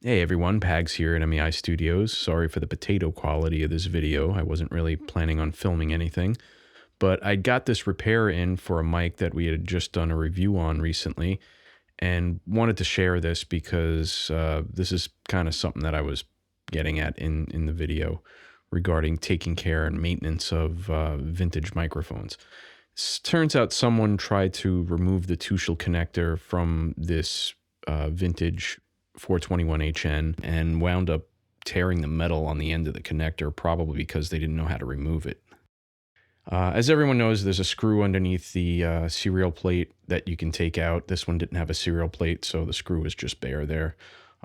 Hey everyone, Pags here at MEI Studios. Sorry for the potato quality of this video. I wasn't really planning on filming anything, but I got this repair in for a mic that we had just done a review on recently and wanted to share this because this is kind of something that I was getting at in the video regarding taking care and maintenance of vintage microphones. Turns out someone tried to remove the tuchel connector from this vintage 421HN and wound up tearing the metal on the end of the connector, probably because they didn't know how to remove it. As everyone knows, there's a screw underneath the serial plate that you can take out. This one didn't have a serial plate, so the screw was just bare there.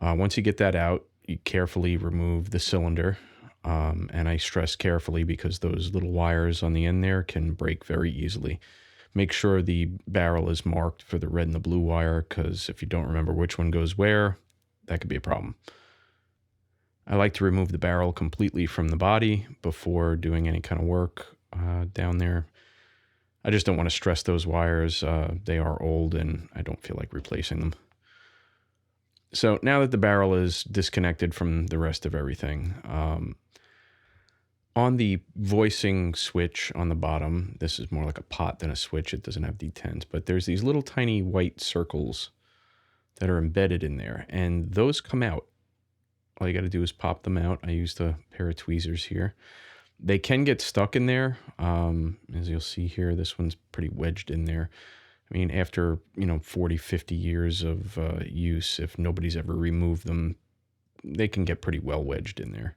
Once you get that out, you carefully remove the cylinder. And I stress carefully because those little wires on the end there can break very easily. Make sure the barrel is marked for the red and the blue wire, because if you don't remember which one goes where, that could be a problem. I like to remove the barrel completely from the body before doing any kind of work down there. I just don't want to stress those wires. They are old and I don't feel like replacing them. So now that the barrel is disconnected from the rest of everything, on the voicing switch on the bottom, this is more like a pot than a switch. It doesn't have D10s, but there's these little tiny white circles that are embedded in there, and those come out. All you got to do is pop them out. I used a pair of tweezers here. They can get stuck in there. As you'll see here, this one's pretty wedged in there. I mean, after, 40, 50 years of use, if nobody's ever removed them, they can get pretty well wedged in there.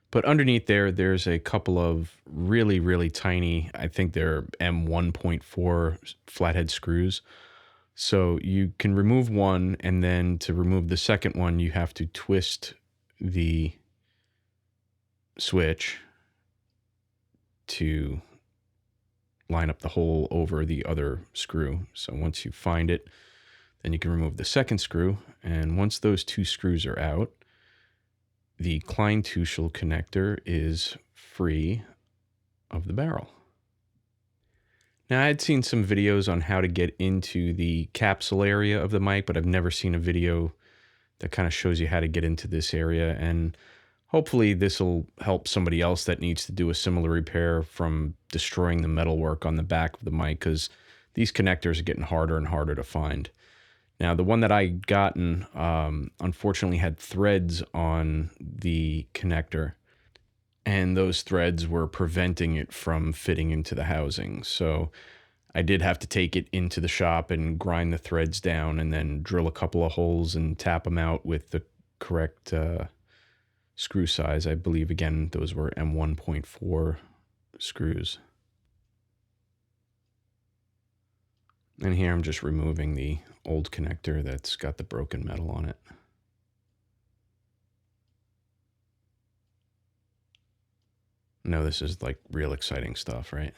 But underneath there's a couple of really, really tiny, I think they're M1.4 flathead screws. So you can remove one, and then to remove the second one, you have to twist the switch to line up the hole over the other screw. So once you find it, then you can remove the second screw. And once those two screws are out, the Klein tuchel connector is free of the barrel. Now, I had seen some videos on how to get into the capsule area of the mic, but I've never seen a video that kind of shows you how to get into this area. And hopefully this will help somebody else that needs to do a similar repair from destroying the metalwork on the back of the mic, because these connectors are getting harder and harder to find. Now, the one that I gotten, unfortunately had threads on the connector, and those threads were preventing it from fitting into the housing. So I did have to take it into the shop and grind the threads down and then drill a couple of holes and tap them out with the correct screw size. I believe, again, those were M1.4 screws. And here I'm just removing the old connector that's got the broken metal on it. No, this is like real exciting stuff, right?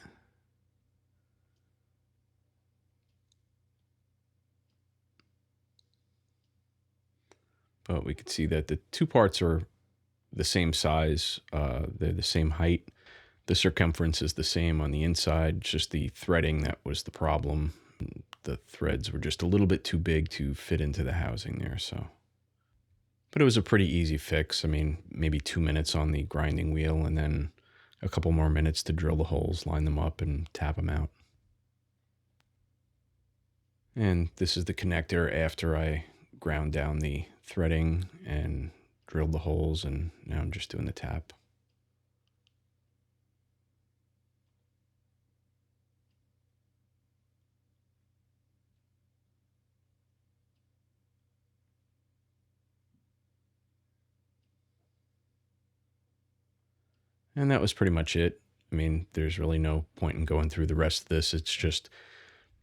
But we could see that the two parts are the same size. They're the same height. The circumference is the same on the inside, just the threading that was the problem. The threads were just a little bit too big to fit into the housing there, so. But it was a pretty easy fix. I mean, maybe 2 minutes on the grinding wheel and then a couple more minutes to drill the holes, line them up, and tap them out. And this is the connector after I ground down the threading and drilled the holes, and now I'm just doing the tap. And that was pretty much it. I mean, there's really no point in going through the rest of this. It's just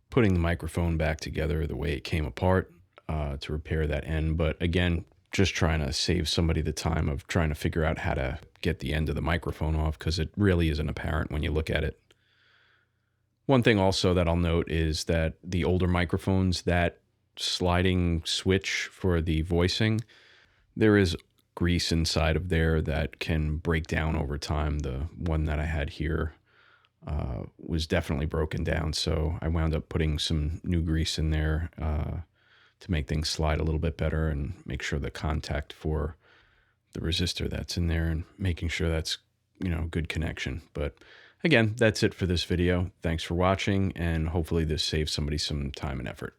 putting the microphone back together the way it came apart to repair that end. But again, just trying to save somebody the time of trying to figure out how to get the end of the microphone off, because it really isn't apparent when you look at it. One thing also that I'll note is that the older microphones, that sliding switch for the voicing, there is grease inside of there that can break down over time. The one that I had here was definitely broken down, so I wound up putting some new grease in there to make things slide a little bit better and make sure the contact for the resistor that's in there and making sure that's, good connection. But again, that's it for this video. Thanks for watching, and hopefully this saves somebody some time and effort.